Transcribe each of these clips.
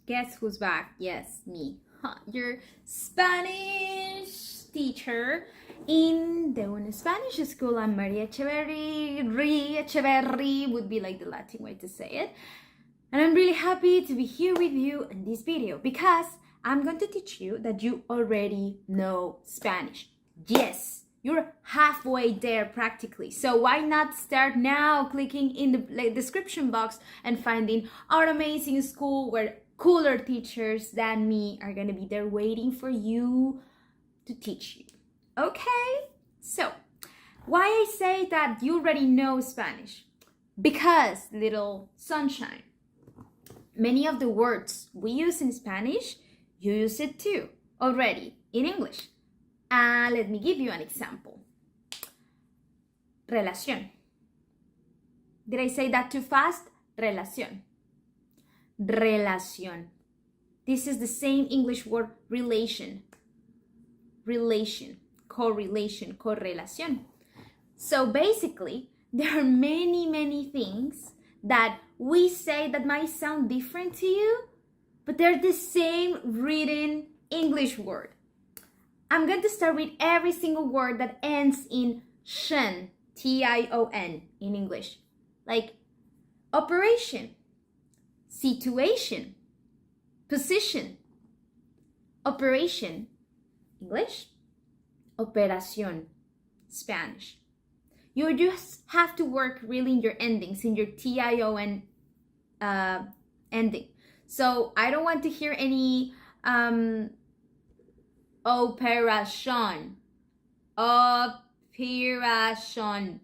Guess who's back? Yes, me. Your Spanish teacher in the one Spanish school. I'm Maria Echeverri would be like the Latin way to say it. And I'm really happy to be here with you in this video because I'm going to teach you that you already know Spanish. Yes, you're halfway there practically. So why not start now clicking in the description box and finding our amazing school where cooler teachers than me are going to be there waiting for you to teach you. Okay? So, why I say that you already know Spanish? Because, little sunshine, many of the words we use in Spanish, you use it too already in English. Let me give you an example. Relación. Did I say that too fast? Relación. Relación. This is the same English word relation. Relation. Correlation. Correlación. So basically, there are many things that we say that might sound different to you, but they're the same written English word. I'm going to start with every single word that ends in tion, T-I-O-N in English. Like operation, situation, position, operation, English, operación, Spanish. You just have to work really in your endings, in your T-I-O-N ending. So I don't want to hear any operación, operación.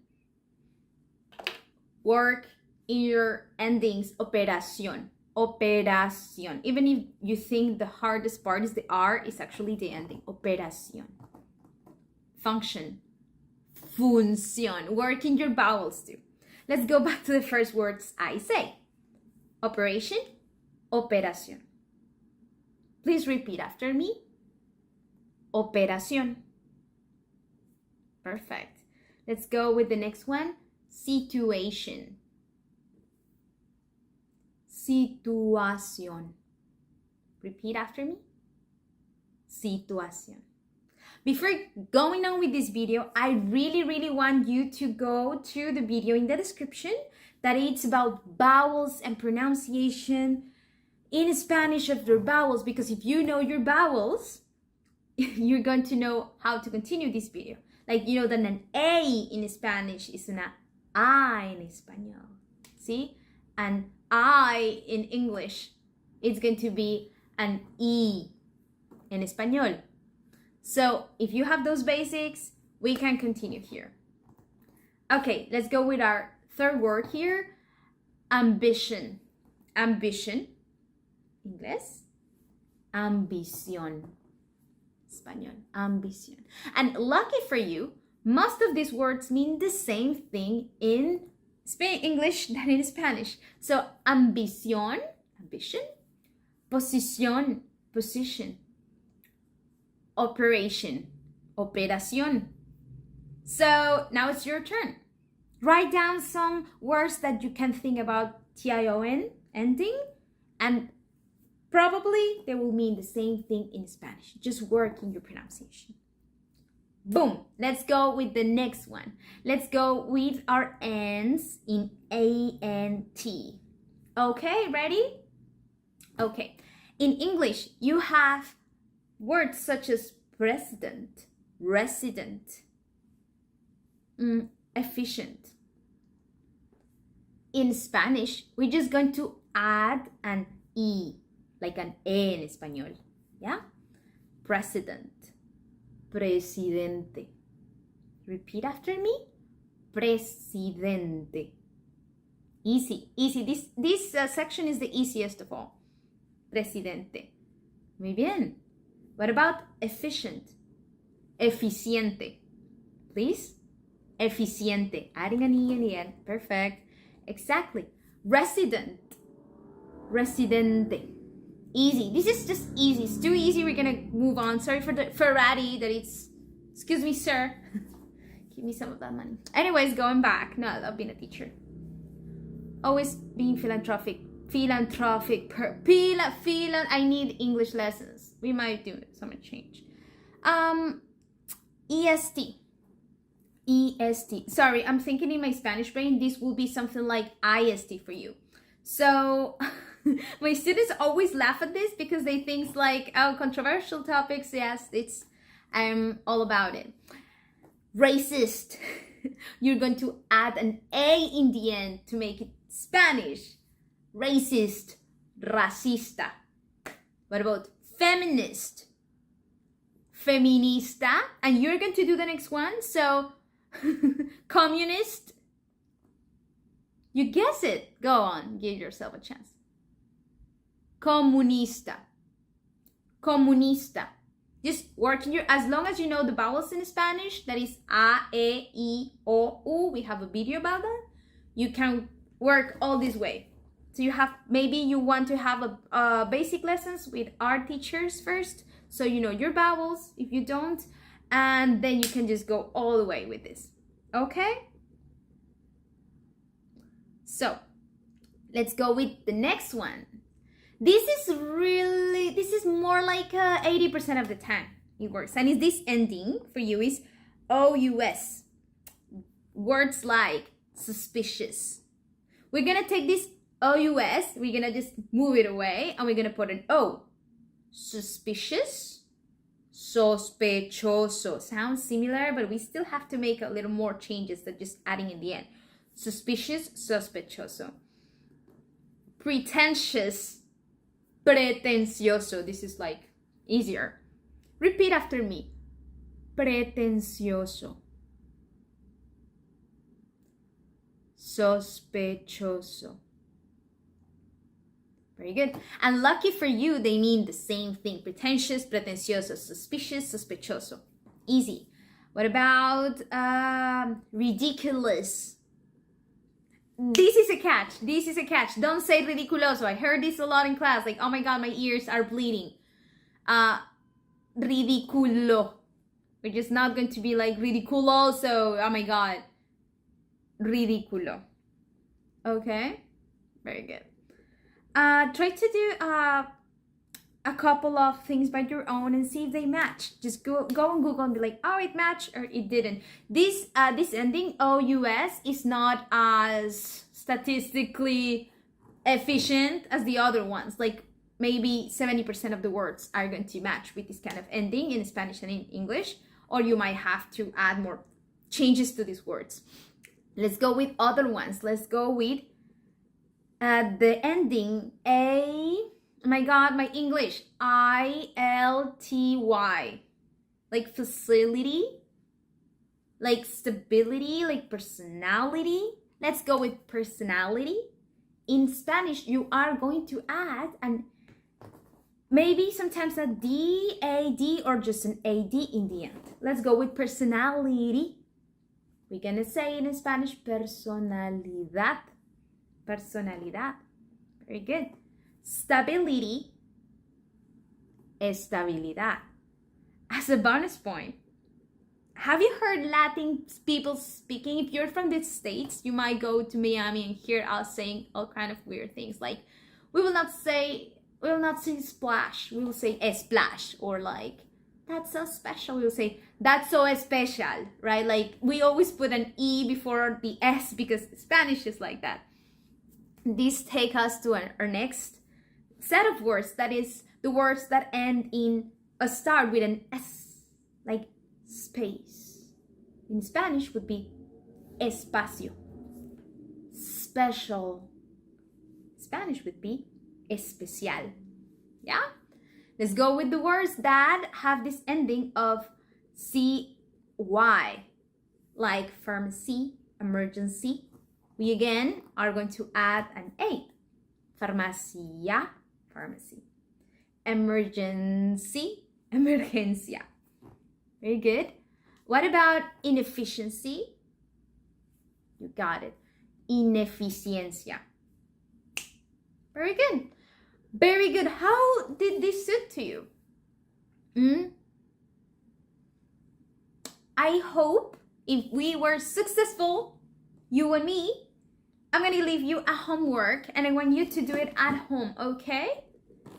Work in your endings, operación, operación. Even if you think the hardest part is the R, it's actually the ending, operación. Function, función. Work in your vowels too. Let's go back to the first words I say. Operation, operación. Please repeat after me. Operación. Perfect. Let's go with the next one. Situation. Situación. Repeat after me. Situación. Before going on with this video, I really want you to go to the video in the description that it's about vowels and pronunciation in Spanish of your vowels, because if you know your vowels, you're going to know how to continue this video. Like, you know that an A in Spanish is an A in Español. See? And I in English, it's going to be an E in Español. So if you have those basics, we can continue here. Okay, let's go with our third word here. Ambition. Ambition. English. Ambición. Español. Ambición. And lucky for you, most of these words mean the same thing in English than in Spanish. So ambición, ambition. Posición, position. Operation, operación. So now it's your turn. Write down some words that you can think about T-I-O-N ending, and probably they will mean the same thing in Spanish. Just work in your pronunciation. Boom. Let's go with the next one. Let's go with our ends in A-N-T. Okay, ready? Okay. In English, you have words such as president, resident, efficient. In Spanish, we're just going to add an E, like an E in Español. Yeah? President, presidente. Repeat after me. Presidente. Easy, easy. This section is the easiest of all. Presidente. Muy bien. What about efficient? Eficiente. Please? Eficiente. Adding an E in the end. Perfect. Exactly. Resident. Residente. Easy. This is just easy. It's too easy. We're gonna move on. Sorry for the Ferrari that it's... Excuse me, sir. Give me some of that money. Anyways, going back. No, I love being a teacher. Always being philanthropic Philanthropic, I need English lessons. We might do some change. EST. EST. Sorry, I'm thinking in my Spanish brain, this will be something like IST for you. So my students always laugh at this because they think like, oh, controversial topics. Yes, I'm all about it. Racist. You're going to add an A in the end to make it Spanish. Racist, racista. What about feminist? Feminista. And you're going to do the next one. So, communist. You guess it. Go on. Give yourself a chance. Comunista. Comunista. Just work as long as you know the vowels in Spanish, that is A, E, I, O, U. We have a video about that. You can work all this way. So maybe you want to have a basic lessons with our teachers first, so you know your vowels if you don't, and then you can just go all the way with this. Okay? So let's go with the next one. This is more like 80% of the time it works. And is this ending for you is OUS. Words like suspicious. We're gonna take this OUS, we're gonna just move it away and we're gonna put an O. Suspicious, sospechoso. Sounds similar, but we still have to make a little more changes than just adding in the end. Suspicious, sospechoso. Pretentious, pretencioso. This is like easier. Repeat after me. Pretencioso. Sospechoso. Very good. And lucky for you, they mean the same thing. Pretentious, pretencioso, suspicious, sospechoso. Easy. What about ridiculous? This is a catch. This is a catch. Don't say ridiculoso. I heard this a lot in class. Like, oh my God, my ears are bleeding. Ridiculo. Which is not going to be like ridiculoso. Oh my God. Ridiculo. Okay? Very good. Try to do a couple of things by your own and see if they match. Just go on Google and be like, oh, it matched or it didn't. This ending, OUS, is not as statistically efficient as the other ones. Like maybe 70% of the words are going to match with this kind of ending in Spanish and in English, or you might have to add more changes to these words. Let's go with other ones. Let's go with the ending A. Oh my God, my English. ILTY. Like facility, like stability, like personality. Let's go with personality. In Spanish, you are going to add and maybe sometimes a D, AD, or just an AD in the end. Let's go with personality. We're gonna say in Spanish, personalidad. Personalidad. Very good. Stability. Estabilidad. As a bonus point, have you heard Latin people speaking? If you're from the States, you might go to Miami and hear us saying all kind of weird things. Like, we will not say splash. We will say splash, or like, that's so special. We will say, that's so special, right? Like, we always put an E before the S because Spanish is like that. This takes us to our next set of words. That is the words that end in start with an S, like space. In Spanish would be espacio. Special. Spanish would be especial. Yeah? Let's go with the words that have this ending of CY, like pharmacy, emergency. We again are going to add an A. Farmacia, pharmacy. Emergency, emergencia. Very good. What about inefficiency? You got it. Ineficiencia. Very good. Very good. How did this suit to you? I hope if we were successful, you and me, I'm gonna leave you a homework and I want you to do it at home, okay?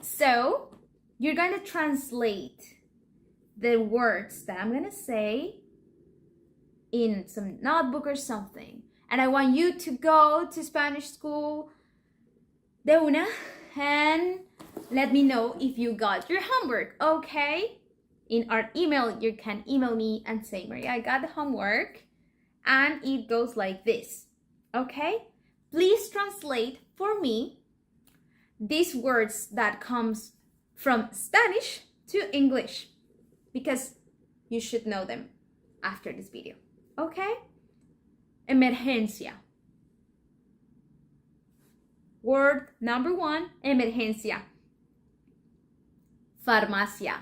So you're gonna translate the words that I'm gonna say in some notebook or something. And I want you to go to Spanish school de una and let me know if you got your homework, okay? In our email, you can email me and say, Maria, I got the homework. And it goes like this, okay? Please translate for me these words that comes from Spanish to English because you should know them after this video, okay? Emergencia. Word number 1, emergencia. Farmacia.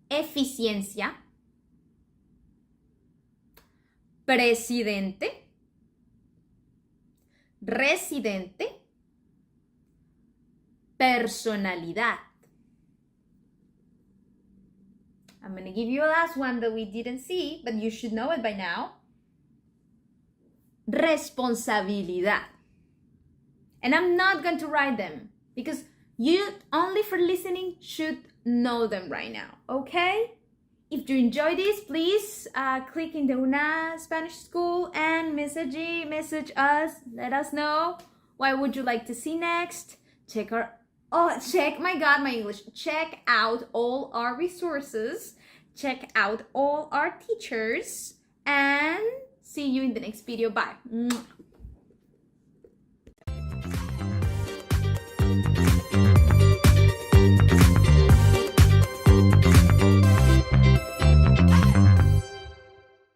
Eficiencia. Presidente. Residente. Personalidad. I'm going to give you a last one that we didn't see, but you should know it by now. Responsabilidad. And I'm not going to write them because you only for listening should know them right now, okay? If you enjoy this, please click in the Una Spanish School and message us. Let us know what would you like to see next. Check my English. Check out all our resources. Check out all our teachers. And see you in the next video. Bye.